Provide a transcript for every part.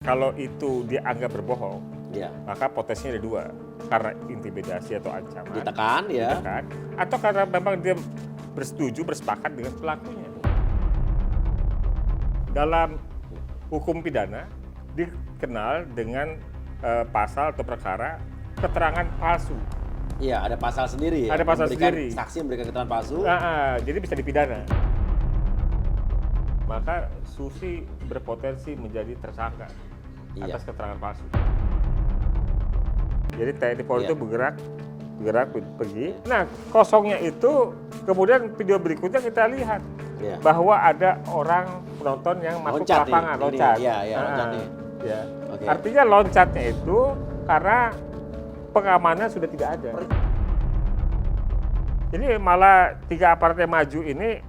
kalau itu dianggap berbohong, Ya. maka potensinya ada dua. Karena intimidasi atau ancaman, Ditekan ya. ditekan, atau karena memang dia bersepakat dengan pelakunya. Dalam hukum pidana dikenal dengan pasal atau perkara keterangan palsu. Iya, ada pasal sendiri ya. Ada pasal sendiri. Saksi memberikan keterangan palsu. Jadi bisa dipidana. Maka Susi berpotensi menjadi tersangka atas keterangan palsu. Jadi TNI Polri itu bergerak pergi. Nah, kosongnya itu kemudian video berikutnya kita lihat bahwa ada orang penonton yang masuk ke lapangan, loncat. Loncat nih. Ya. Okay. Artinya loncatnya itu karena pengamanan sudah tidak ada. Ini malah 3 aparat yang maju ini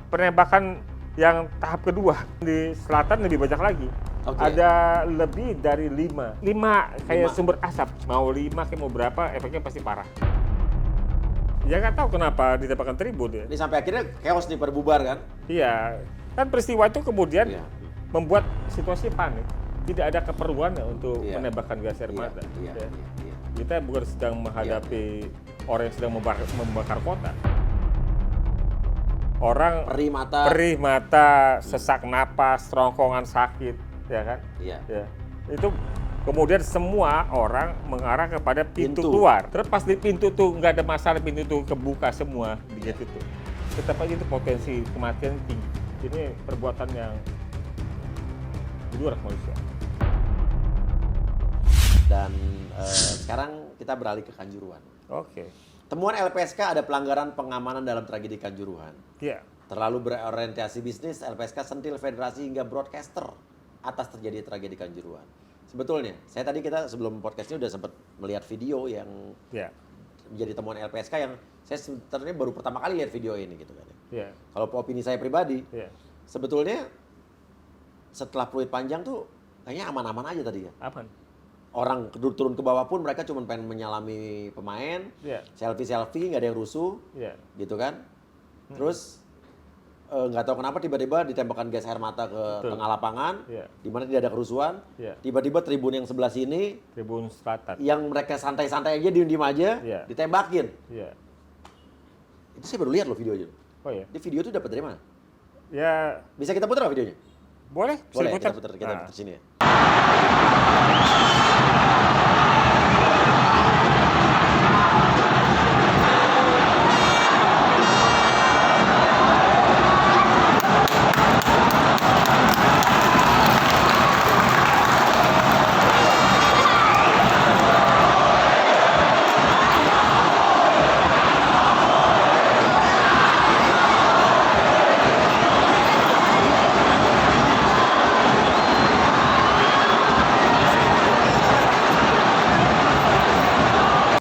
penembakan yang tahap kedua. Di selatan lebih banyak lagi. Ada lebih dari 5 kayak sumber asap. Mau 5 kayak mau berapa, efeknya pasti parah. Ya nggak tahu kenapa ditembakkan tribun ya. Ini sampai akhirnya chaos nih, berbubar kan? Iya, kan peristiwa itu kemudian membuat situasi panik. Tidak ada keperluannya untuk menembakkan gas air mata. Kita bukan sedang menghadapi orang yang sedang membakar kota. Orang perih mata, sesak napas, kerongkongan sakit. Ya kan? Iya. Ya. Itu kemudian semua orang mengarah kepada pintu keluar. Terus pas di pintu tuh nggak ada masalah, pintu tuh kebuka semua begitu tuh. Tetap aja itu potensi kematian tinggi. Ini perbuatan yang di luar manusia. Dan sekarang kita beralih ke Kanjuruhan. Oke. Temuan LPSK ada pelanggaran pengamanan dalam tragedi Kanjuruhan. Iya. Terlalu berorientasi bisnis, LPSK sentil federasi hingga broadcaster atas terjadi tragedi Kanjuruhan. Sebetulnya, kita sebelum podcast ini udah sempat melihat video yang menjadi temuan LPSK yang saya sebenarnya baru pertama kali lihat video ini gitu kan. Kalau opini saya pribadi, sebetulnya setelah peluit panjang tuh kayaknya aman-aman aja tadi ya. Aman. Orang turun ke bawah pun mereka cuma pengen menyalami pemain, selfie nggak ada yang rusuh, gitu kan. Terus nggak tahu kenapa tiba-tiba ditembakkan gas air mata ke tengah lapangan, di mana tidak ada kerusuhan. Tiba-tiba tribun yang sebelah sini, tribun selatan, yang mereka santai-santai aja, diem-diem aja, ditembakin. Itu saya baru lihat loh videonya. Oh ya. Di video itu dapat dari mana? Ya. Bisa kita putar videonya? Boleh. Boleh. Kita putar sini ya.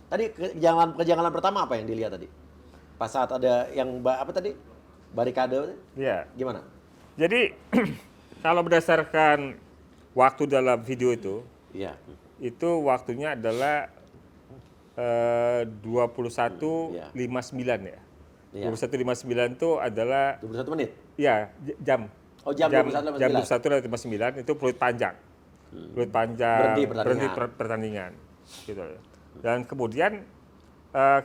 Tadi kejanggalan pertama apa yang dilihat tadi? Pas saat ada yang apa tadi? Barikade? Iya. Gimana? Jadi kalau berdasarkan waktu dalam video itu, itu waktunya adalah 21.59 ya. 21.59 itu adalah 21 menit? Iya, jam. Oh, jam 21.59. Jam 21.59 itu peluit panjang. Peluit panjang, berhenti pertandingan. Gitu. Dan kemudian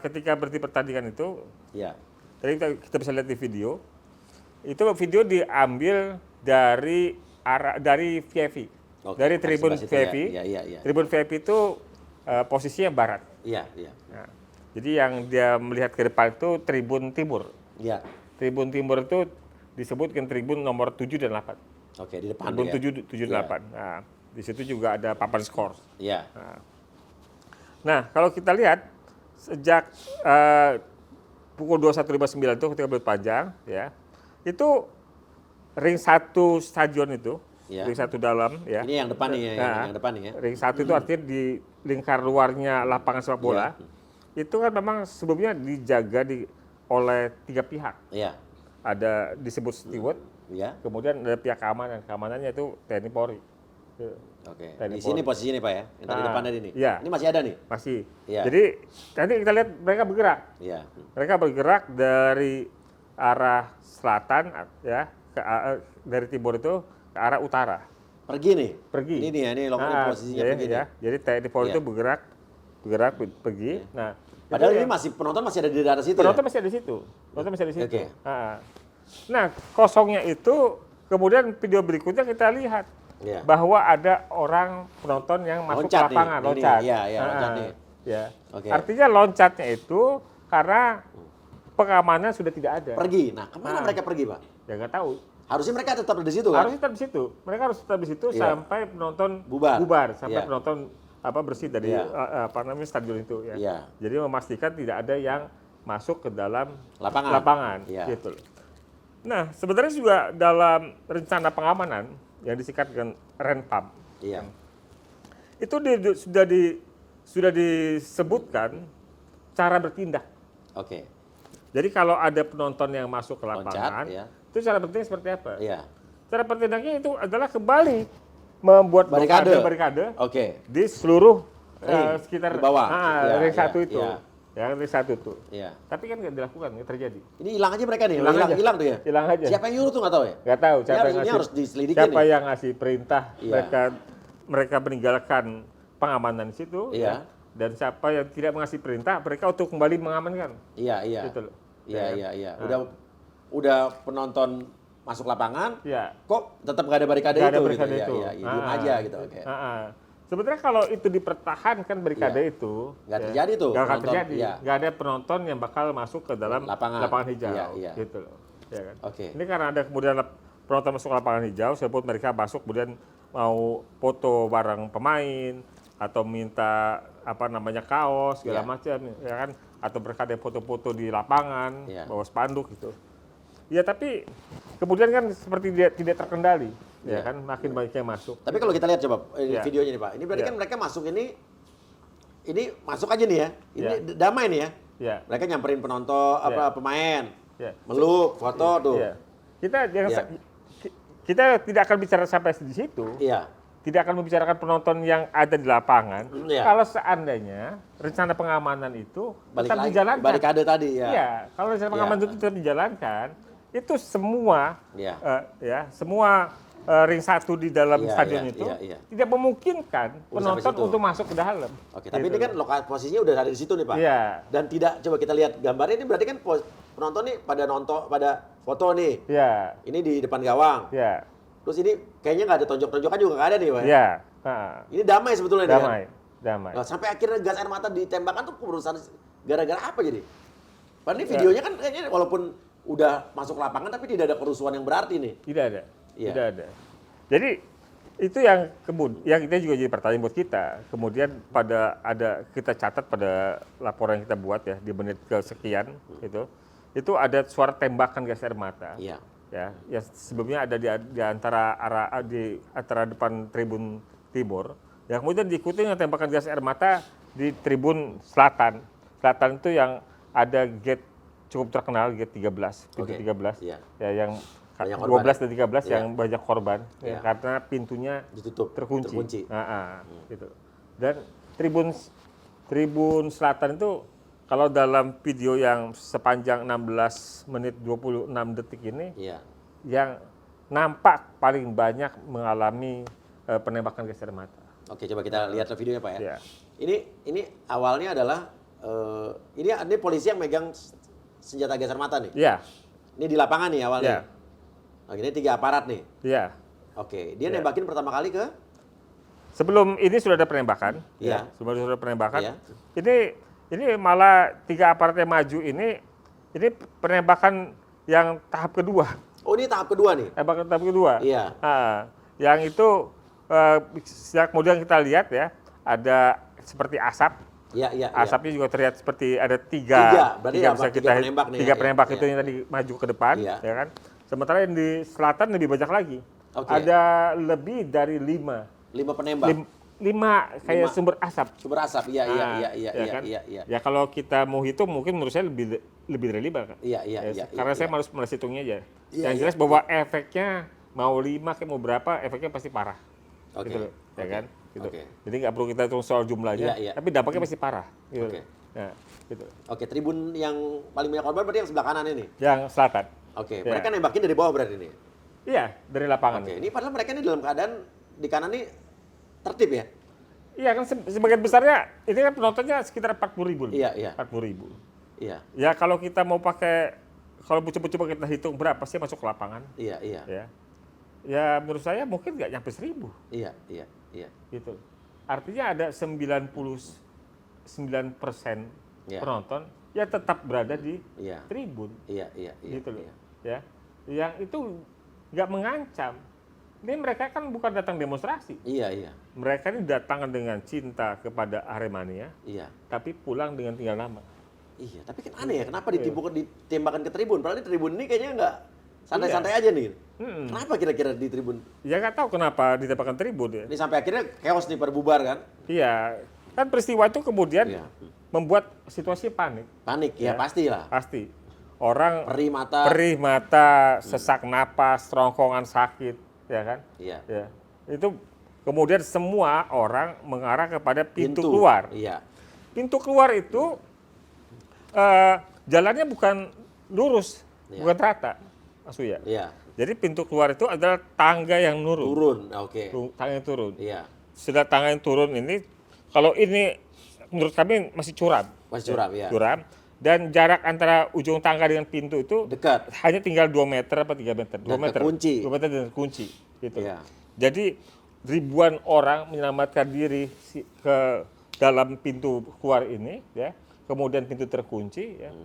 ketika berhenti pertandingan itu, tadi kita bisa lihat di video, itu video diambil dari VIP, dari tribun VIP. Tribun VIP itu posisinya barat. Nah, jadi yang dia melihat ke depan itu tribun timur. Tribun timur itu disebutkan tribun nomor 7 dan 8. Oke, di depan. Tribun 7 dan 8. Nah, di situ juga ada papan skor. Nah, kalau kita lihat sejak pukul 21.59 itu ketika peluit panjang, itu ring 1 stadion itu, ring 1 dalam, Ini yang depan nih, yang depan nih ya. Ring 1 itu artinya di lingkar luarnya lapangan sepak bola. Itu kan memang sebelumnya dijaga oleh 3 pihak. Ada disebut steward, kemudian ada pihak keamanan. Keamanannya itu TNI Polri. Oke, di sini posisi ini Pak ya, yang tadi depan tadi nih. Ini masih ada nih? Masih. Jadi nanti kita lihat mereka bergerak. Mereka bergerak dari arah selatan, dari timur itu ke arah utara. Pergi nih. Pergi. Ini nih ya, ini posisinya pergi ya. Jadi TNI Polri itu bergerak pergi. Nah, padahal ini penonton masih ada di daerah situ. Penonton masih ada di situ. Okay. Nah, kosongnya itu kemudian video berikutnya kita lihat bahwa ada orang penonton yang masuk ke lapangan, loncat. Loncat nih. Ya. Artinya loncatnya itu karena pengamanan sudah tidak ada. Pergi. Nah, kemana mereka pergi, Pak? Ya nggak tahu. Harusnya mereka tetap di situ kan? Harusnya tetap di situ. Mereka harus tetap di situ sampai penonton bubar sampai penonton bersih dari stadion itu ya. Jadi memastikan tidak ada yang masuk ke dalam lapangan gitu. Nah, sebenarnya juga dalam rencana pengamanan yang disingkat dengan Renpam. Itu sudah disebutkan cara bertindak. Jadi kalau ada penonton yang masuk ke lapangan, itu cara bertindak seperti apa? Cara bertindaknya itu adalah kembali membuat barikade di seluruh sekitar di bawah. ring 1 itu. Ya, ring 1 itu. Tapi kan nggak dilakukan, nggak terjadi. Ini hilang aja mereka nih, hilang tuh ya? Hilang aja. Siapa yang nyuruh tuh nggak tahu ya? Nggak tahu. Harus diselidiki siapa yang ngasih perintah mereka meninggalkan pengamanan di situ. Dan siapa yang tidak mengasih perintah, mereka untuk kembali mengamankan. Gitu loh. Udah penonton masuk lapangan, kok tetap nggak ada barikade itu? Diem aja gitu. Sebenarnya kalau itu dipertahankan barikade itu, nggak terjadi tuh. Nggak terjadi. Nggak ada penonton yang bakal masuk ke dalam lapangan hijau. Gitu loh. Ya kan? Ini karena ada kemudian penonton masuk ke lapangan hijau, sebut mereka masuk kemudian mau foto bareng pemain atau minta kaos segala macam, ya kan? Atau mereka ada foto-foto di lapangan, bawa spanduk gitu. Ya tapi kemudian kan seperti tidak terkendali, ya kan makin banyak yang masuk. Tapi kalau kita lihat coba videonya nih Pak, ini berarti kan mereka masuk ini masuk aja nih ya, ini damai nih ya. Mereka nyamperin penonton pemain, meluk, foto tuh. Kita tidak akan bicara sampai di situ. Tidak akan membicarakan penonton yang ada di lapangan. Kalau seandainya rencana pengamanan itu tetap dijalankan. Barikade tadi ya. Iya, kalau rencana pengamanan itu tetap dijalankan, itu semua semua ring 1 di dalam stadion itu tidak memungkinkan penonton untuk masuk ke dalam. Tapi ini kan posisinya udah ada di situ nih Pak. Dan tidak, coba kita lihat gambarnya, ini berarti kan penonton nih pada foto nih. Ini di depan gawang. Terus ini kayaknya nggak ada tonjok-tonjokan juga nggak ada nih Pak. Ini damai sebetulnya. Damai. Nah, sampai akhirnya gas air mata ditembakkan tuh kerusuhan gara-gara apa jadi? Padahal ini videonya kan kayaknya walaupun udah masuk lapangan tapi tidak ada kerusuhan yang berarti nih. Tidak ada. Jadi itu yang kita juga jadi pertanyaan buat kita. Kemudian kita catat pada laporan yang kita buat ya di menit kesekian itu ada suara tembakan gas air mata. Ya sebelumnya ada di antara depan tribun timur, ya kemudian diikuti dengan tembakan gas air mata di tribun selatan itu yang ada gate cukup terkenal, gate 13, pintu 13, ya yang 12 dan 13 yang banyak korban, karena pintunya ditutup, terkunci. Gitu. Dan tribun selatan itu kalau dalam video yang sepanjang 16 menit 26 detik ini, yang nampak paling banyak mengalami penembakan gas air mata. Oke, coba kita lihat videonya Pak ya. Ini awalnya adalah, ini polisi yang megang senjata gas air mata nih? Ini di lapangan nih awalnya? Ini 3 aparat nih? Oke, dia nembakin pertama kali ke? Sebelum ini sudah ada penembakan. Sebelum sudah ada penembakan. Ini malah 3 aparat yang maju ini penembakan yang tahap kedua. Oh, ini tahap kedua nih? Tahap kedua. Yang itu kemudian kita lihat ya, ada seperti asap. Asapnya juga terlihat seperti ada tiga penembak itu yang tadi maju ke depan, ya kan. Sementara yang di selatan lebih banyak lagi. Ada lebih dari 5 penembak. 5 kayak sumber asap. Sumber asap, iya. Ya kalau kita mau hitung mungkin menurut saya lebih dari 5 kan. Karena saya harus hitungnya aja. Yang jelas bahwa efeknya mau 5 kayak mau berapa, efeknya pasti parah. Gitu loh, ya kan? Gitu. Jadi nggak perlu kita hitung soal jumlahnya, tapi dampaknya pasti parah. Gitu. Nah, gitu. Tribun yang paling banyak korban berarti yang sebelah kanan ini? Yang selatan. Mereka nembakin dari bawah berarti ini? Iya, dari lapangan. Ini padahal mereka ini dalam keadaan di kanan nih tertib ya? Iya kan sebagian besarnya ini kan penontonnya sekitar 40.000. Iya. 40.000. Iya. Ya kalau kita mau pakai, kalau coba kita hitung berapa sih masuk ke lapangan? Iya. Ya menurut saya mungkin nggak nyampe 1.000. Iya. Gitu. Artinya ada 99% penonton ya tetap berada di tribun. Iya. Gitu loh. Ya. Yang itu nggak mengancam. Ini mereka kan bukan datang demonstrasi. Iya. Mereka ini datang dengan cinta kepada Aremania. Iya. Tapi pulang dengan tinggal nama. Iya, tapi kan aneh ya, kenapa ditembakkan ke tribun? Padahal di tribun ini kayaknya nggak santai-santai aja nih. Kenapa kira-kira di tribun? Ya nggak tahu kenapa ditembakkan tribun ya. Ini sampai akhirnya chaos nih, pada bubar kan? Iya, kan peristiwa itu kemudian membuat situasi panik. Panik, ya pastilah. Pasti. Orang perih mata, sesak napas, kerongkongan sakit, ya kan? Iya. Ya. Itu kemudian semua orang mengarah kepada pintu keluar. Iya. Pintu keluar itu jalannya bukan lurus, bukan rata, Mas Uya. Iya. Jadi pintu keluar itu adalah tangga yang turun. Oke. Tangga yang turun. Iya. Setelah tangga yang turun ini, kalau ini menurut kami masih curam. Masih curam, ya. Curam. Dan jarak antara ujung tangga dengan pintu itu dekat. Hanya tinggal 2 meter apa 3 meter. 2 meter. Kunci. 2 meter dan kunci. Gitu. Iya. Jadi ribuan orang menyelamatkan diri ke dalam pintu keluar ini, ya. Kemudian pintu terkunci, ya.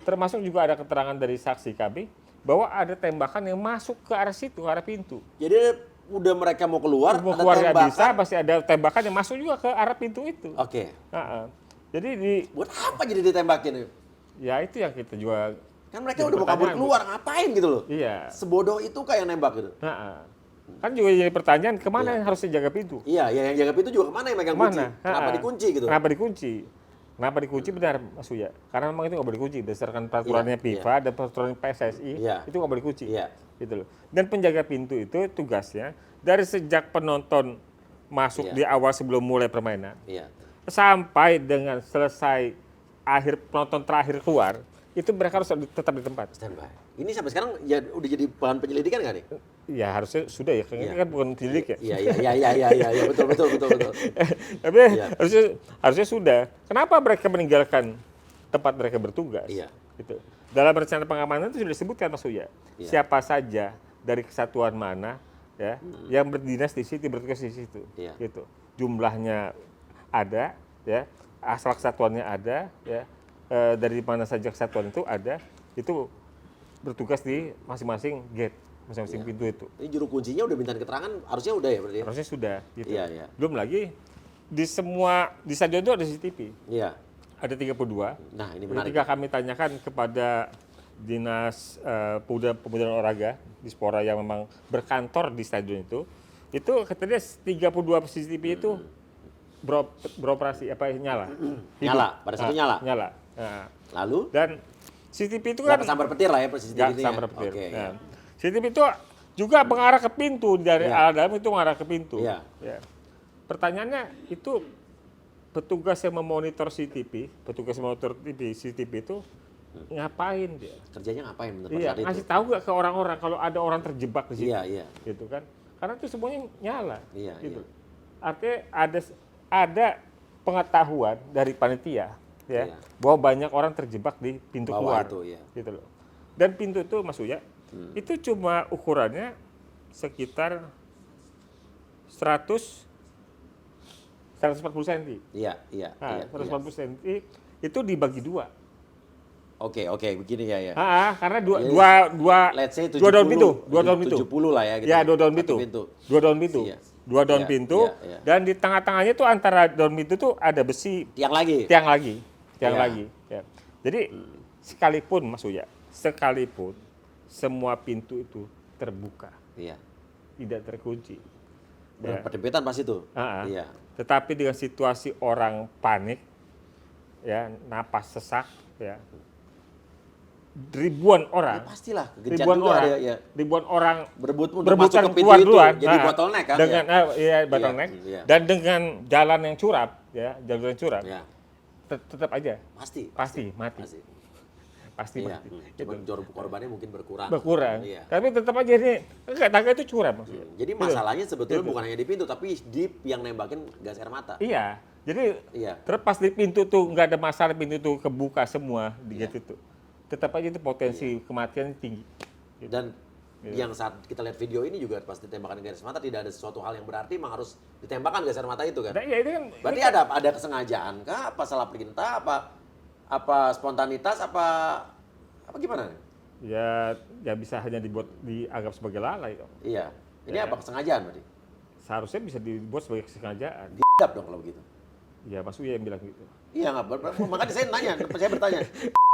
Termasuk juga ada keterangan dari saksi kami bahwa ada tembakan yang masuk ke arah situ, ke arah pintu. Jadi udah mereka mau keluar, ada tembakan. Bisa, pasti ada tembakan yang masuk juga ke arah pintu itu. Oke. Jadi buat apa jadi ditembakin? Ya itu yang kita juga. Kan mereka udah mau kabur keluar, ngapain gitu loh? Iya. Sebodoh itu kayak nembak gitu. Kan juga jadi pertanyaan, kemana yang harus jaga pintu? Iya, yang jaga pintu juga kemana yang megang kunci? Kenapa dikunci gitu? Kenapa dikunci benar, Mas Uya? Karena memang itu nggak boleh dikunci, berdasarkan peraturannya FIFA dan peraturan PSSI, itu nggak boleh dikunci. Gitu loh. Dan penjaga pintu itu tugasnya dari sejak penonton masuk di awal sebelum mulai permainan, sampai dengan selesai penonton terakhir keluar, itu mereka harus tetap di tempat. Standby. Ini sampai sekarang ya udah jadi bahan penyelidikan nggak nih? Ya harusnya sudah ya, ini kan bukan penyelidik ya. Iya, betul. Tapi harusnya sudah. Kenapa mereka meninggalkan tempat mereka bertugas? Iya. Gitu. Dalam rencana pengamanan itu sudah disebutkan, Mas Uya. Siapa saja dari kesatuan mana ya yang berdinas di situ, bertugas di situ. Gitu. Jumlahnya ada, ya. Asal kesatuannya ada, ya. Dari mana saja kesatuan itu ada, itu bertugas di masing-masing gate, masing-masing pintu itu. Ini juru kuncinya udah minta keterangan, harusnya udah ya berarti? Harusnya sudah. Gitu. Iya. Belum lagi di stadion itu ada CCTV. Iya. Ada 32. Nah ini menarik. Ketika kami tanyakan kepada Dinas Pemuda dan Olahraga di Spora yang memang berkantor di stadion itu katanya 32 CCTV itu beroperasi nyala. Nyala, pada satu nyala. Nyala. Nah, lalu? Dan CCTV itu kan sambar petir lah ya CCTV. Sambar petir. Nah, CCTV itu juga mengarah ke pintu, dari alat dalam itu mengarah ke pintu. Iya. Ya. Pertanyaannya itu petugas yang memonitor CCTV itu ngapain dia? Kerjanya ngapain menurut saat itu? Ngasih tahu nggak ke orang-orang kalau ada orang terjebak di situ? Iya. Gitu kan? Karena itu semuanya nyala. Iya. Gitu. Artinya ada pengetahuan dari panitia, ya, bahwa banyak orang terjebak di pintu keluar. Gitu loh. Dan pintu itu, Mas Uya, itu cuma ukurannya sekitar 140 cm. Iya. 140 cm itu dibagi 2. Oke, begini ya. Karena dua let's say 70, daun pintu, 70 lah ya gitu. Ya, 2 daun pintu. 2 daun pintu. Iya. 2 daun pintu, dan di tengah-tengahnya tuh antara daun pintu tuh ada besi. Tiang lagi. Ya. Jadi sekalipun, Mas Uya, semua pintu itu terbuka. Iya. Tidak terkunci. Berdempetan pas itu. Iya. Tetapi dengan situasi orang panik, ya, napas sesak, ya. Ribuan orang, pastilah, ribuan orang berebut berebutan masuk ke keluar duluan, jadi bottleneck kan? Dengan bottleneck, dan dengan jalan yang curam, ya, tetap aja pasti mati. pasti. Cuma korbannya mungkin berkurang. Iya. Tapi tetap aja ini tangga itu curam maksudnya. Jadi masalahnya sebetulnya bukan hanya di pintu, tapi di yang nembakin gas air mata. Iya. Jadi terlepas di pintu tuh nggak ada masalah, pintu tuh kebuka semua di gate itu. Tetap aja itu potensi kematian tinggi. Gitu. Dan yang saat kita lihat video ini juga pas ditembakkan gas air mata tidak ada sesuatu hal yang berarti memang harus ditembakkan gas air mata itu kan. Nah, ya, ini kan berarti ada kesengajaan kah, apa salah perintah, apa spontanitas, apa gimana? Ya bisa hanya dianggap sebagai lalai dong. Iya. Ini apa kesengajaan berarti? Seharusnya bisa dibuat sebagai kesengajaan. Didap dong kalau begitu. Ya Mas Uya yang bilang gitu. Iya nggak, makanya saya nanya, saya bertanya.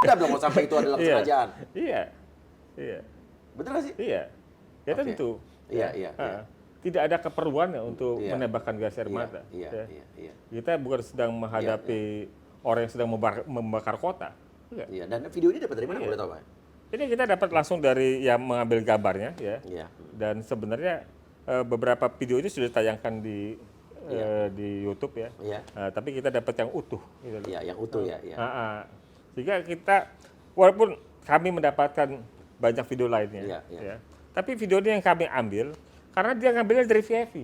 Didap dong kalau sampai itu adalah kesengajaan. Iya. Betul nggak sih? Iya. Ya tentu. Iya. Tidak ada keperluan untuk menembakkan gas air mata. Iya. Kita bukan sedang menghadapi orang yang sedang membakar kota. Enggak. Iya. Dan video ini dapat dari mana boleh tahu Pak? Ini kita dapat langsung dari yang mengambil gambarnya ya. Iya. Dan sebenarnya beberapa video ini sudah ditayangkan di YouTube ya. Iya. Tapi kita dapat yang utuh. Gitu. Iya, yang utuh ya. Sehingga kita walaupun kami mendapatkan banyak video lainnya, ya. Tapi video ini yang kami ambil karena dia ngambilnya dari VIP.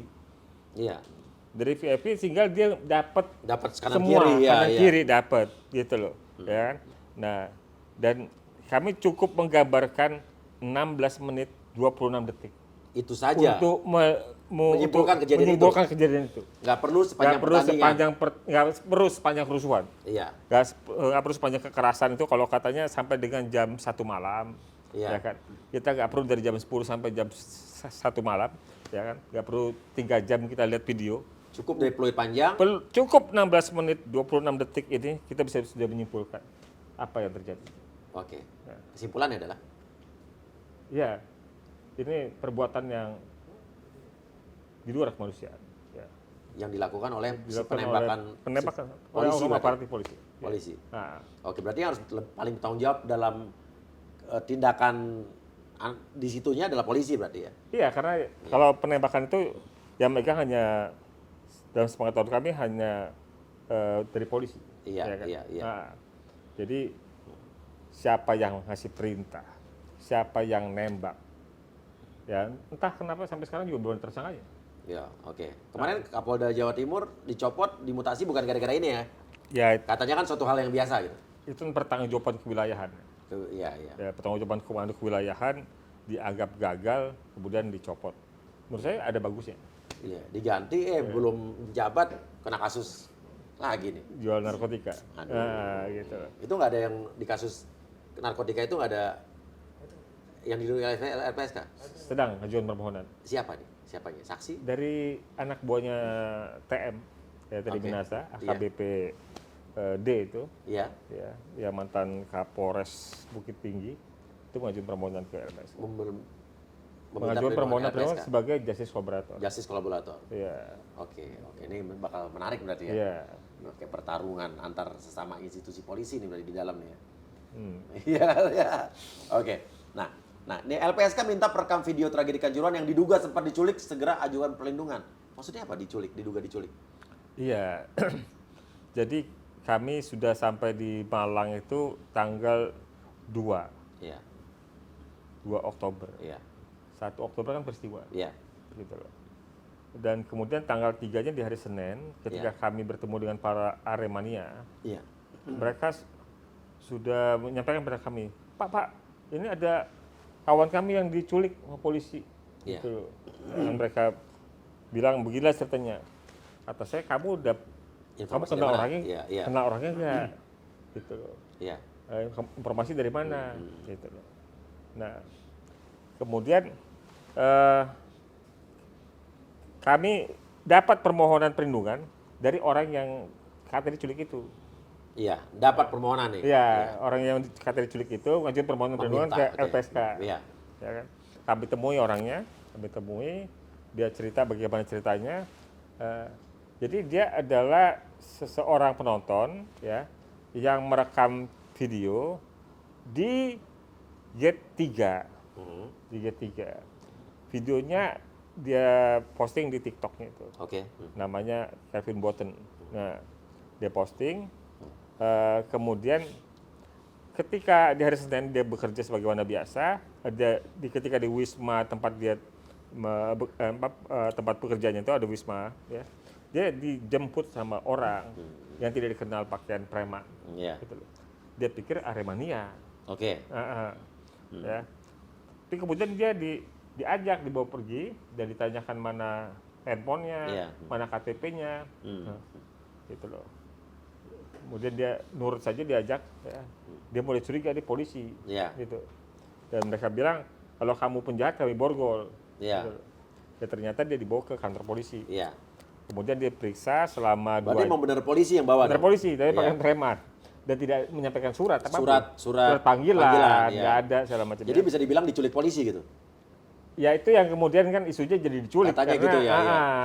Iya. Dari VIP sehingga dia dapat semua kanan kiri dapat gitu loh, ya. Nah, dan kami cukup menggambarkan 16 menit 26 detik. Itu saja. Untuk menyimpulkan kejadian itu. Nggak perlu sepanjang pertandingan. Nggak perlu sepanjang kerusuhan. Iya. Nggak perlu sepanjang kekerasan itu kalau katanya sampai dengan jam 1 malam. Iya. Ya kan? Kita nggak perlu dari jam 10 sampai jam 1 malam. Ya kan? Nggak perlu 3 jam kita lihat video. Cukup dari peluit panjang. Cukup 16 menit 26 detik ini kita bisa sudah menyimpulkan apa yang terjadi. Oke. Kesimpulannya adalah? Ya, ini perbuatan yang di luar kemanusiaan. Ya. Yang dilakukan oleh penembakan polisi, aparat polisi. Polisi. Ya. Nah. Oke, berarti yang harus paling bertanggung jawab dalam tindakan di situnya adalah polisi berarti ya? Iya, karena kalau penembakan itu yang megang hanya dalam sepengetahuan kami hanya dari polisi. Iya, ya kan? Iya. Nah, jadi siapa yang ngasih perintah, siapa yang nembak, ya entah kenapa sampai sekarang juga belum tersangkanya. Ya, oke. Kemarin Kapolda Jawa Timur dicopot, dimutasi bukan gara-gara ini ya? Ya. Katanya kan suatu hal yang biasa gitu. Itu pertanggungjawaban kewilayahan. Iya. Ya, pertanggungjawaban komando kewilayahan dianggap gagal, kemudian dicopot. Menurut saya ada bagusnya. Iya, diganti belum jabat kena kasus lagi nih. Jual narkotika. Gitu. Itu nggak ada yang di kasus narkotika itu nggak ada yang diduga LPSK? Sedang ajuan permohonan. Siapa nih? Siapanya? Saksi? Dari anak buahnya TM, ya tadi Minasa, AKBP D itu. Iya. Ya, mantan Kapolres Bukit Tinggi itu mengajukan permohonan ke LPSK. Mengajukan permohonan sebagai justice collaborator. Justice collaborator. Iya. Oke. Ini bakal menarik berarti ya. Iya. Oke, pertarungan antar sesama institusi polisi ini berarti di dalamnya. Iya. Oke. Nah, ini LPSK minta perekam video tragedi Kanjuruhan yang diduga sempat diculik segera ajukan perlindungan. Maksudnya apa diculik? Diduga diculik? Iya. Jadi kami sudah sampai di Malang itu tanggal 2. Iya. 2 Oktober. Iya. 1 Oktober kan peristiwa. Iya. Gitu loh. Dan kemudian tanggal 3-nya di hari Senin ketika kami bertemu dengan para Aremania. Iya. Mereka sudah menyampaikan kepada kami, Pak, ini ada kawan kami yang diculik sama polisi. Yeah. Gitu. Dan mereka bilang beginilah ceritanya. Kata saya, kamu kenal orangnya, kenal orangnya nggak? Gitu. Yeah. Informasi dari mana? Gitu. Nah, kemudian kami dapat permohonan perlindungan dari orang yang katanya diculik itu. Iya, dapat permohonan nih. Iya, orang yang katanya diculik itu ngajuin permohonan perlindungan ke LPSK. Iya. Ya kan? Kami temui orangnya, dia cerita bagaimana ceritanya. Jadi dia adalah seseorang penonton ya yang merekam video di Gate 3. Di Gate 3. Videonya dia posting di TikToknya itu. Oke. Namanya Kevin Botten. Nah, dia posting. Kemudian ketika di hari Senin dia bekerja sebagaimana biasa, ketika di Wisma tempat dia tempat pekerjaannya itu ada Wisma, ya, dia dijemput sama orang yang tidak dikenal pakaian preman. Gitu loh. Dia pikir Aremania. Oke. Ya. Tapi kemudian dia diajak dibawa pergi dan ditanyakan mana handphonenya, mana KTP-nya, gitu loh. Kemudian dia nurut saja diajak, ya. Dia mulai curiga di polisi, gitu. Dan mereka bilang kalau kamu penjahat kami borgol. Gitu. Ya ternyata dia dibawa ke kantor polisi. Kemudian dia periksa selama Berarti emang benar polisi yang bawa? Benar polisi, tapi pakai preman. Dan tidak menyampaikan surat surat panggilan, nggak ada segala macam. Jadi bisa dibilang diculik polisi gitu? Ya itu yang kemudian kan isunya jadi diculik. Katanya karena, gitu ya,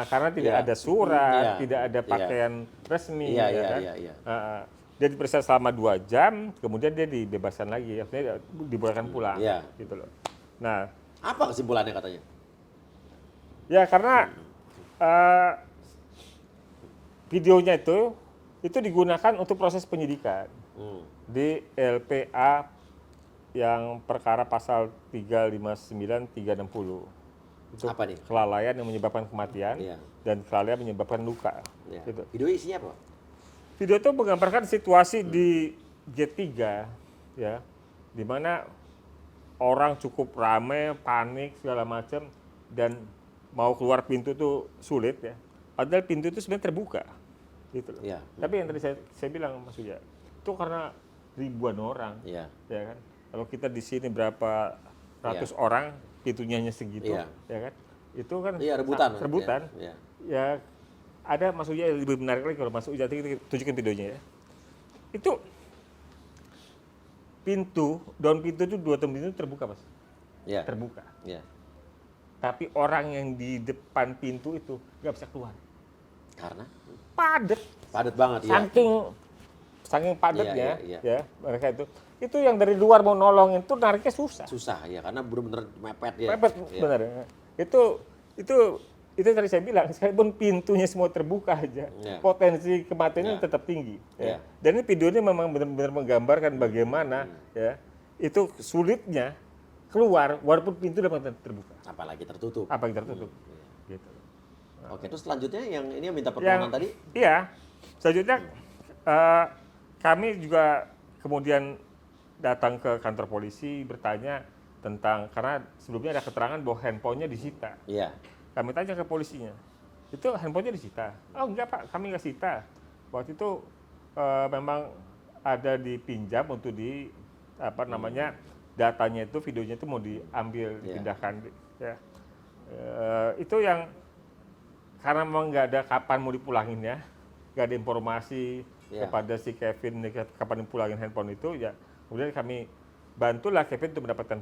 karena tidak ada surat, tidak ada pakaian resmi. Dia diperiksa selama 2 jam, kemudian dia dibebaskan lagi, artinya dibolehkan pulang. Gitu loh. Nah, apa kesimpulannya katanya? Ya karena videonya itu digunakan untuk proses penyidikan di LPA yang perkara pasal 359, 360. Itu apa nih? Kelalaian yang menyebabkan kematian dan kelalaian menyebabkan luka. Gitu. Video isinya apa? Video itu menggambarkan situasi di G3, ya, di mana orang cukup ramai, panik segala macam, dan mau keluar pintu itu sulit, ya. Padahal pintu itu sebenarnya terbuka, gitu loh. Tapi yang tadi saya bilang Mas Uja, itu karena ribuan orang, ya kan. Kalau kita di sini berapa ratus orang, pintunya hanya segitu, ya kan. Itu kan rebutan. Ya ada Mas Uja yang lebih menarik lagi kalau Mas Uja tunjukin videonya, ya. Itu daun pintu itu 2 pintu terbuka, Mas. Terbuka. Tapi orang yang di depan pintu itu nggak bisa keluar. Karena? Padat banget, Saking padatnya, ya mereka itu yang dari luar mau nolongin itu nariknya susah. Ya, karena benar-benar mepet ya. Mepet, benar. Itu tadi saya bilang, sekalipun pintunya semua terbuka aja, potensi kematiannya tetap tinggi. Ya. Dan ini videonya memang benar-benar menggambarkan bagaimana ya itu sulitnya keluar walaupun pintu dapat terbuka. Apalagi tertutup. Gitu. Oke, terus selanjutnya yang ini yang minta pertolongan tadi? Iya, selanjutnya kami juga kemudian datang ke kantor polisi bertanya tentang, karena sebelumnya ada keterangan bahwa handphonenya disita. Kami tanya ke polisinya, itu handphonenya disita? Oh enggak Pak, kami nggak sita. Waktu itu memang ada dipinjam untuk datanya itu, videonya itu mau diambil, dipindahkan. Ya. Itu yang karena memang nggak ada kapan mau dipulangin, ya, nggak ada informasi kepada si Kevin kapan dipulangin handphone itu, ya. Kemudian kami bantulah Kevin untuk mendapatkan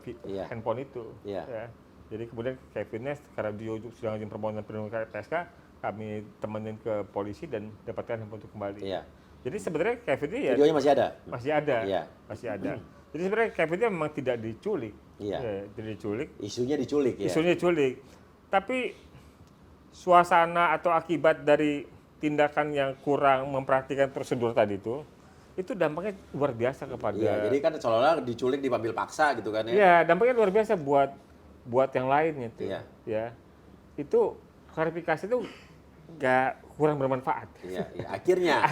handphone itu. Ya. Jadi kemudian Kevinnya karena dia sedang mengajukan permohonan perlindungan LPSK, kami temenin ke polisi dan dapatkan handphone itu kembali. Jadi sebenarnya Kevin ini videonya masih ada. Masih ada. Jadi sebenarnya Kevin ini memang tidak diculik. Tidak diculik. Isunya diculik, ya. Isunya diculik. Tapi suasana atau akibat dari tindakan yang kurang memperhatikan prosedur tadi itu dampaknya luar biasa kepada. Jadi kan seolah-olah diculik diambil paksa gitu kan, ya. Iya, dampaknya luar biasa buat yang lain itu. Ya. Itu klarifikasi itu kurang bermanfaat. Akhirnya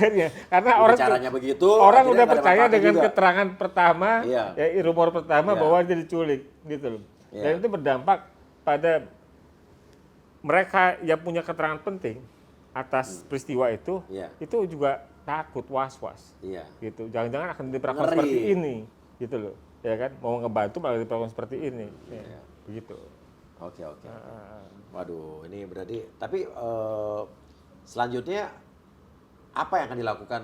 karena orang udah percaya dengan keterangan pertama, rumor pertama bahwa dia diculik, gitu loh. Dan itu berdampak pada mereka yang punya keterangan penting atas peristiwa itu juga takut, was-was, gitu. Jangan-jangan akan diperlakukan seperti ini, gitu loh, ya kan? Mau ngebantu malah diperlakukan seperti ini, begitu. Oke. Waduh, ini berarti. Tapi selanjutnya apa yang akan dilakukan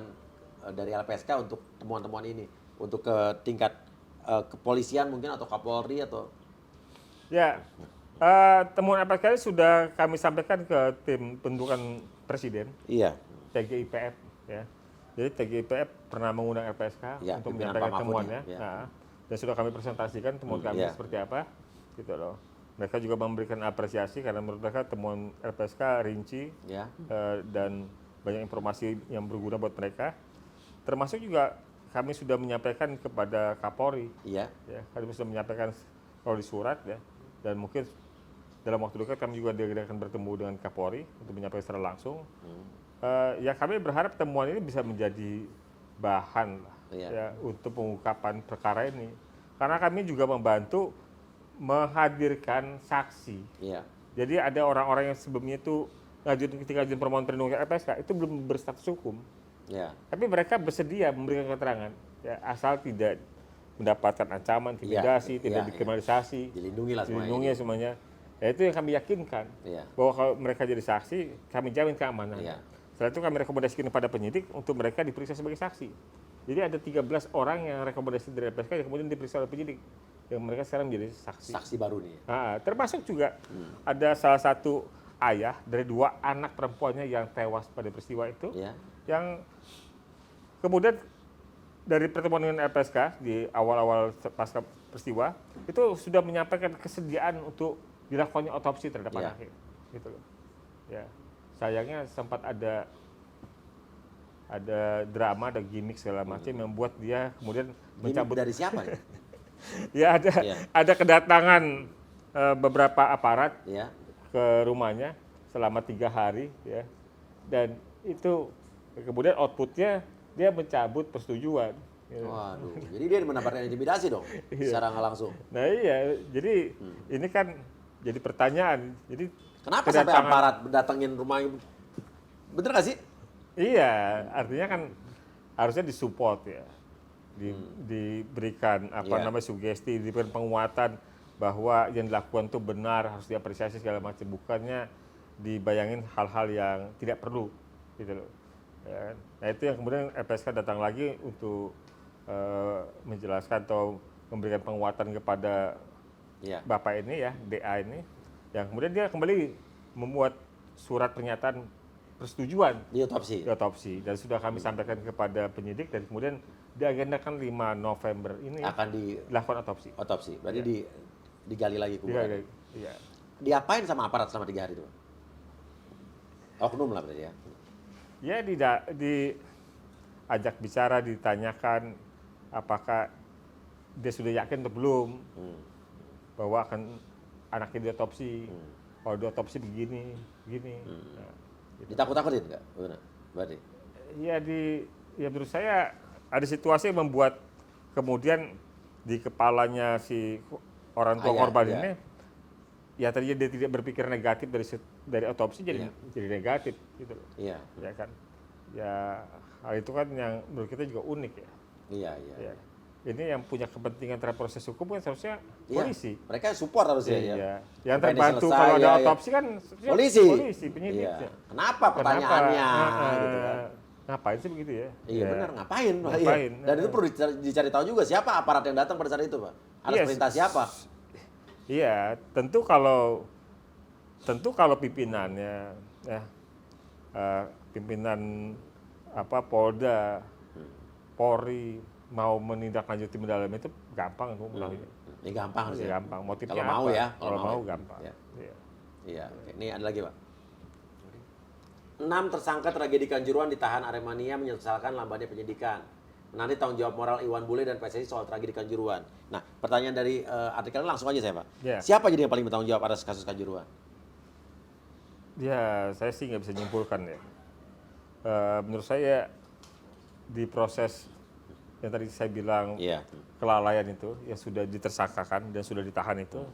dari LPSK untuk temuan-temuan ini, untuk ke tingkat kepolisian mungkin atau Kapolri atau? Ya. Temuan LPSK sudah kami sampaikan ke tim pembentukan presiden, TGIPF, ya. Jadi TGIPF pernah mengundang LPSK untuk menyampaikan temuannya, dan sudah kami presentasikan temuan kami seperti apa, gitu loh. Mereka juga memberikan apresiasi karena menurut mereka temuan LPSK rinci dan banyak informasi yang berguna buat mereka. Termasuk juga kami sudah menyampaikan kepada Kapolri. Iya. Ya, kami sudah menyampaikan melalui surat ya, dan mungkin dalam waktu dekat kami juga akan bertemu dengan Kapolri untuk menyampaikan secara langsung. Ya kami berharap temuan ini bisa menjadi bahan ya untuk pengungkapan perkara ini, karena kami juga membantu menghadirkan saksi. Iya. Jadi ada orang-orang yang sebelumnya itu ketika ngajuin permohonan perlindungan LPSK itu belum berstatus hukum. Ya. Tapi mereka bersedia memberikan keterangan, ya, asal tidak mendapatkan ancaman, intimidasi, tidak dikriminalisasi, dilindungi lah semuanya. Ya, itu yang kami yakinkan, bahwa kalau mereka jadi saksi, kami jamin keamanan. Setelah itu kami rekomendasikan kepada penyidik untuk mereka diperiksa sebagai saksi. Jadi ada 13 orang yang rekomendasi dari LPSK yang kemudian diperiksa oleh penyidik, yang mereka sekarang menjadi saksi. Saksi baru nih. Termasuk juga ada salah satu ayah dari 2 anak perempuannya yang tewas pada peristiwa itu, yang kemudian dari pertemuan dengan LPSK di awal-awal pasca peristiwa itu sudah menyampaikan kesediaan untuk dilakukannya otopsi terhadap anaknya, gitu loh. Ya, sayangnya sempat ada drama, ada gimmick segala macam yang membuat dia kemudian mencabut. Dari siapa? Ya ada kedatangan beberapa aparat ke rumahnya selama 3 hari, ya, dan itu kemudian outputnya dia mencabut persetujuan. Waduh, jadi dia mendapatkan intimidasi dong, secara nggak langsung. Nah iya, jadi ini kan jadi pertanyaan. Jadi kenapa sampai aparat datengin rumah? Bener nggak sih? Iya, artinya kan harusnya disupport ya, diberikan sugesti, diberikan penguatan bahwa yang dilakukan itu benar, harus diapresiasi segala macam, bukannya dibayangin hal-hal yang tidak perlu, gitu loh. Ya, nah itu yang kemudian LPSK datang lagi untuk menjelaskan atau memberikan penguatan kepada Bapak ini ya, DA ini, yang kemudian dia kembali membuat surat pernyataan persetujuan diotopsi dan sudah kami sampaikan kepada penyidik, dan kemudian diagendakan 5 November ini akan dilakukan otopsi. Berarti digali lagi kuburan. Iya. Diapain sama aparat selama 3 hari itu? Oknum lah berarti ya. Ya diajak bicara, ditanyakan apakah dia sudah yakin atau belum bahwa akan anaknya diotopsi. Kalau diotopsi begini. Nah, gitu. Ditakut-takutin nggak? Berarti? Ya menurut saya ada situasi yang membuat kemudian di kepalanya si orang tua korban ini, ya tadinya dia tidak berpikir negatif dari otopsi jadi negatif gitu loh. Iya. Ya kan. Ya hal itu kan yang menurut kita juga unik ya. Iya. Ini yang punya kepentingan terhadap proses hukum kan seharusnya polisi. Mereka support harusnya ya. Yang terbantu kalau ada otopsi kan polisi, penyidik. Iya. Kenapa pertanyaannya? Gitu kan. Ngapain sih begitu ya? Iya benar, ngapain? Dan itu perlu dicari tahu juga siapa aparat yang datang pada saat itu, Pak. Atas perintah siapa? Iya, tentu kalau pimpinannya pimpinan Polda, Polri mau menindaklanjuti mendalam itu gampang melakukannya. Ini gampang sih. Gampang. Motifnya kalau mau apa? Ya, kalau mau gampang. Iya. Oke. Ini ada lagi, Pak. 6 tersangka tragedi Kanjuruhan ditahan Aremania menyesalkan lambannya penyidikan. Menanti tanggung jawab moral Iwan Bule dan PSSI soal tragedi Kanjuruhan. Nah, pertanyaan dari artikel langsung aja saya, Pak. Siapa jadi yang paling bertanggung jawab atas kasus Kanjuruhan? Ya, saya sih nggak bisa nyimpulkan ya. Menurut saya di proses yang tadi saya bilang kelalaian itu yang sudah ditersangkakan dan sudah ditahan itu,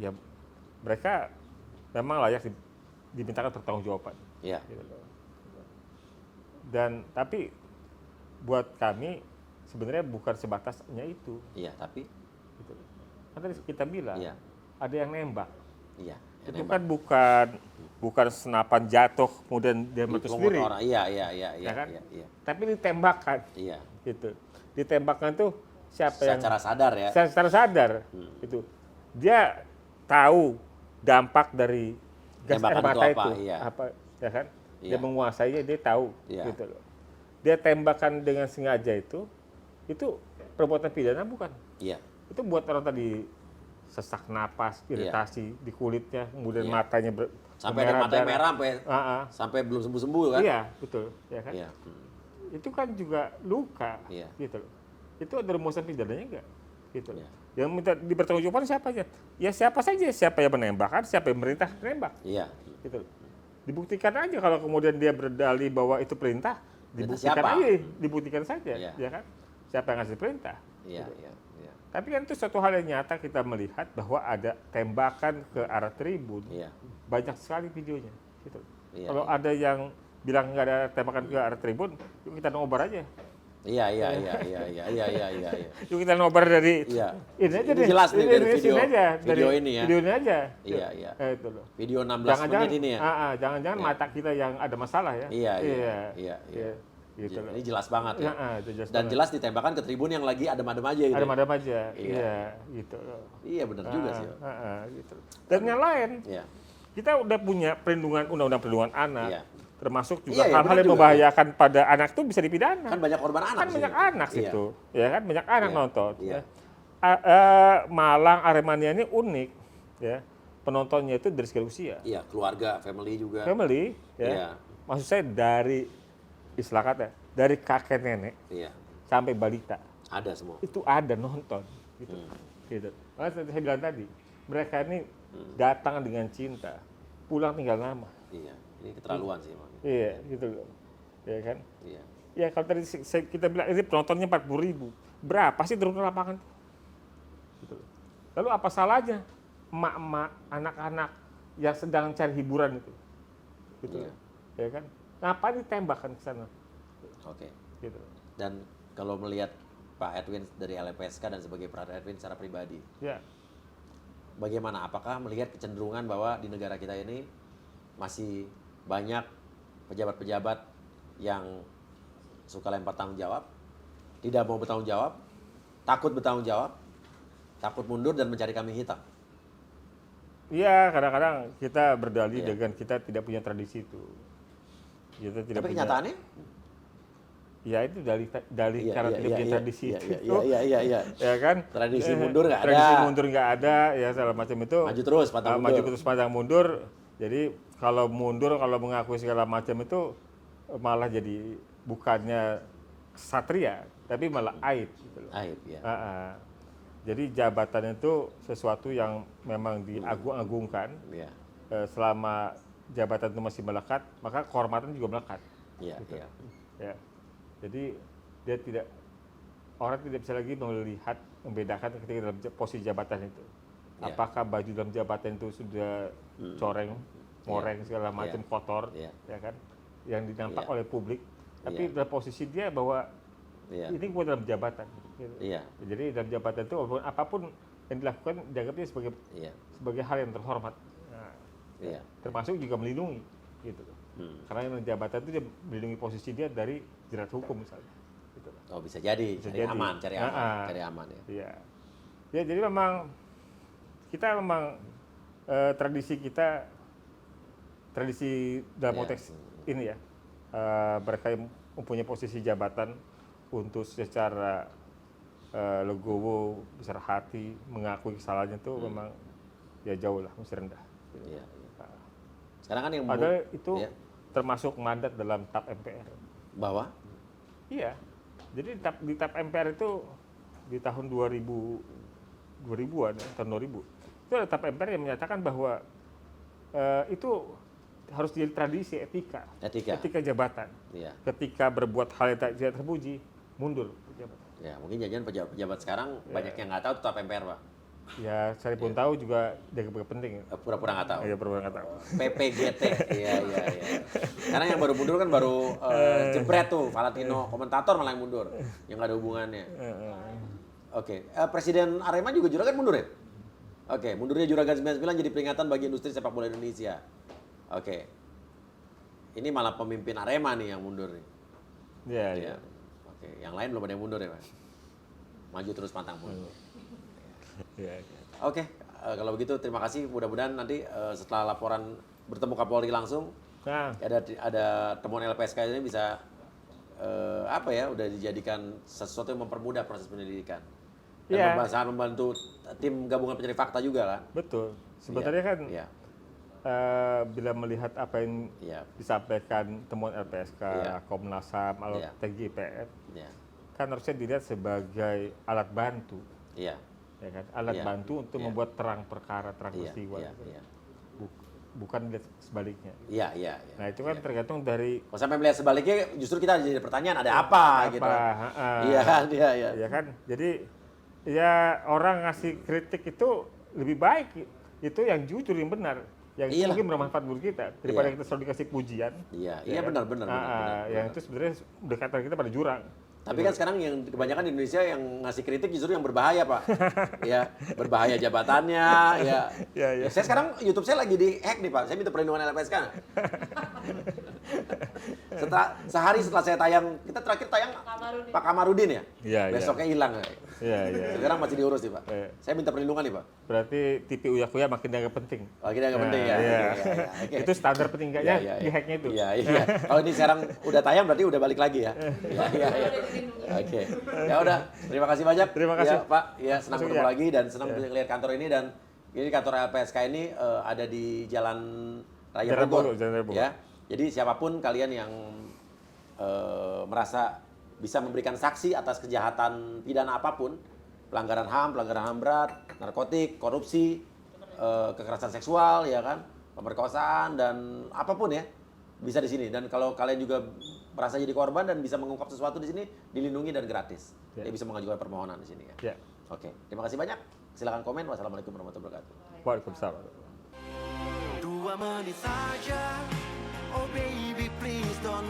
ya mereka memang layak dimintakan pertanggungjawaban. Iya. Dan tapi buat kami sebenarnya bukan sebatasnya itu. Iya, tapi gitu. Kan tadi kita bilang ada yang nembak. Iya. Itu kan bukan senapan jatuh kemudian dia meletus sendiri. Iya. Kan? Tapi ditembakkan. Iya. Gitu. Ditembakkan tuh siapa yang secara sadar ya? Secara sadar. Itu. Dia tahu dampak dari gas air mata itu apa, ya kan? Dia menguasainya, dia tahu gitu loh. Dia tembakan dengan sengaja itu perbuatan pidana bukan? Iya. Itu buat orang tadi sesak napas, iritasi di kulitnya, kemudian matanya sampai ada matanya merah sampai belum sembuh-sembuh kan? Iya, betul, ya kan? Iya. itu kan juga luka, gitu loh. Itu ada rumusan pidananya enggak? Gitu loh. Yang minta dipertanggungjawabkan siapa aja? Ya siapa saja, siapa yang menembakkan, siapa yang merintah menembak. Gitu loh. Dibuktikan aja kalau kemudian dia berdalih bahwa itu perintah, dibuktikan aja, dibuktikan saja, ya kan? Siapa yang ngasih perintah? Gitu. Tapi kan itu suatu hal yang nyata kita melihat bahwa ada tembakan ke arah tribun, banyak sekali videonya. Gitu. Kalau ada yang bilang nggak ada tembakan ke arah tribun, yuk kita nobar aja. Iya. Yuk kita nobar dari ini aja deh. Jelas nih dari video ini ya. Video ini aja. Iya. Itu loh. Video 16 menit ini ya. Jangan-jangan mata kita yang ada masalah ya. Iya. Gitu. Ini jelas banget ya. Dan jelas ditembakkan ke tribun yang lagi adem-adem aja gitu. Adem-adem aja. Iya, gitu loh. Iya benar juga sih. Gitu. Dan yang lain, kita udah punya perlindungan undang-undang perlindungan anak. Termasuk juga hal-hal yang membahayakan pada anak itu bisa dipidana. Kan banyak korban anak. Kan banyak anak situ. Ya kan banyak anak nonton. Malang Aremania ini unik ya. Penontonnya itu dari segala usia. Iya, keluarga, family juga. Family ya. Maksud saya dari istilah kata, dari kakek nenek sampai balita. Ada semua. Itu ada nonton. Gitu. Makanya saya bilang tadi, mereka ini datang dengan cinta, pulang tinggal nama. Iya, ini keterlaluan sih. Iya, gitu loh. Ya kan? Iya. Ya kalau tadi kita bilang ini penontonnya 40.000, berapa sih turun ke lapangan? Gitu loh. Lalu apa salahnya emak-emak, anak-anak yang sedang cari hiburan itu? Gitu loh. Ya kan? Ngapain ditembakkan ke sana? Oke. Gitu. Dan kalau melihat Pak Edwin dari LPSK dan sebagai Pak Edwin secara pribadi, bagaimana? Apakah melihat kecenderungan bahwa di negara kita ini masih banyak pejabat-pejabat yang suka lempar tanggung jawab, tidak mau bertanggung jawab, takut bertanggung jawab, takut mundur dan mencari kambing hitam? Iya, kadang-kadang kita berdalih dengan kita tidak punya tradisi itu. Kita tidak tapi kenyataannya? Ya itu dalih karena tidak punya tradisi itu. Iya. Ya kan? Tradisi mundur nggak ada. Tradisi mundur nggak ada, ya segala macam itu. Maju terus, pantang mundur. Maju terus, pantang mundur. Jadi kalau mundur, kalau mengakui segala macam itu malah jadi bukannya satria, tapi malah aib. Gitu loh. Aib, ya. Jadi jabatan itu sesuatu yang memang diagung-agungkan. Selama jabatan itu masih melekat, maka kehormatan juga melekat. Gitu. Ya. Jadi orang tidak bisa lagi melihat, membedakan ketika dalam posisi jabatan itu. Apakah baju dalam jabatan itu sudah coreng, moreng segala macam kotor, ya kan? Yang dinampak oleh publik. Tapi dalam posisi dia bahwa ini gue dalam jabatan. Gitu. Jadi dalam jabatan itu apapun yang dilakukan dianggapnya sebagai hal yang terhormat. Termasuk juga melindungi, gitu. Karena yang jabatan itu dia melindungi posisi dia dari jerat hukum misalnya. Gitu. Oh bisa jadi, cari aman ya. Iya. Ya jadi memang kita tradisi kita, tradisi dalam konteks ini ya, mereka yang mempunyai posisi jabatan untuk secara legowo, besar hati, mengakui kesalahannya itu memang ya jauh lah, masih rendah. Iya. Sekarang kan yang padahal itu termasuk mandat dalam TAP MPR. Bahwa? Iya. Jadi di TAP MPR itu di tahun 2000-an, tahun 2000. Itu ada TAP MPR yang menyatakan bahwa itu harus jadi tradisi etika jabatan. Ketika berbuat hal yang tidak terpuji, mundur jabatan. Ya, mungkin jangan pejabat sekarang banyak yang nggak tahu TAP MPR, Pak. Ya, saya pun tahu juga jaga penting. Pura-pura nggak tahu. Iya, pura-pura nggak tahu. PPGT, iya. Karena yang baru mundur kan baru jebret tuh, Valentino, komentator malah yang mundur, yang nggak ada hubungannya. Oke, Presiden Arema juga juragan mundur ya? Oke, mundurnya juragan 99 jadi peringatan bagi industri sepak bola Indonesia. Oke, ini malah pemimpin Arema nih yang mundur nih. Iya. Oke, yang lain belum ada yang mundur ya, Pak? Maju terus pantang mundur. Oke, kalau begitu terima kasih. Mudah-mudahan nanti setelah laporan bertemu Kapolri langsung, ada temuan LPSK ini bisa udah dijadikan sesuatu yang mempermudah proses penyelidikan. Dan sangat membantu tim gabungan pencari fakta juga kan. Betul. Sebenarnya kan bila melihat apa yang disampaikan temuan LPSK, Komnas HAM, atau TGIPF, kan harusnya dilihat sebagai alat bantu, ya kan? Alat bantu untuk membuat terang perkara, terang peristiwa, bukan dilihat sebaliknya. Nah itu kan tergantung dari. Kalau sampai melihat sebaliknya, justru kita jadi pertanyaan ada apa gitu. Iya kan. Jadi ya orang ngasih kritik itu lebih baik itu yang jujur, yang benar. Yang mungkin bermanfaat buat kita daripada kita selalu dikasih pujian. Iya benar. Yang itu sebenarnya dekatan kita pada jurang. Tapi kan sekarang yang kebanyakan di Indonesia yang ngasih kritik justru yang berbahaya, Pak. Ya, berbahaya jabatannya, ya. Saya sekarang YouTube saya lagi di-hack nih, Pak. Saya minta perlindungan LPSK. Sehari setelah saya tayang, kita terakhir tayang Pak Kamarudin ya? Besoknya hilang. Sekarang masih diurus nih, Pak. Saya minta perlindungan nih, Pak. Berarti TV Uya-Kuya makin dianggap penting. Makin dianggap penting ya. Itu standar pentingnya di-hacknya itu. Iya. Kalau ini sekarang udah tayang berarti udah balik lagi ya. Iya. Oke. Ya udah, terima kasih banyak. Terima kasih, Pak. Ya, senang bertemu lagi dan senang melihat kantor ini, dan ini kantor LPSK ini ada di Jalan Raya Bogor. Ya. Jadi siapapun kalian yang merasa bisa memberikan saksi atas kejahatan pidana apapun, pelanggaran HAM berat, narkotik, korupsi, kekerasan seksual, ya kan, pemerkosaan dan apapun ya, bisa di sini. Dan kalau kalian juga merasa jadi korban dan bisa mengungkap sesuatu di sini, dilindungi dan gratis. Ya, bisa mengajukan permohonan di sini ya. Oke, terima kasih banyak. Silakan komen. Wassalamualaikum warahmatullahi wabarakatuh. Waalaikumsalam. 2 menit saja, oh baby please don't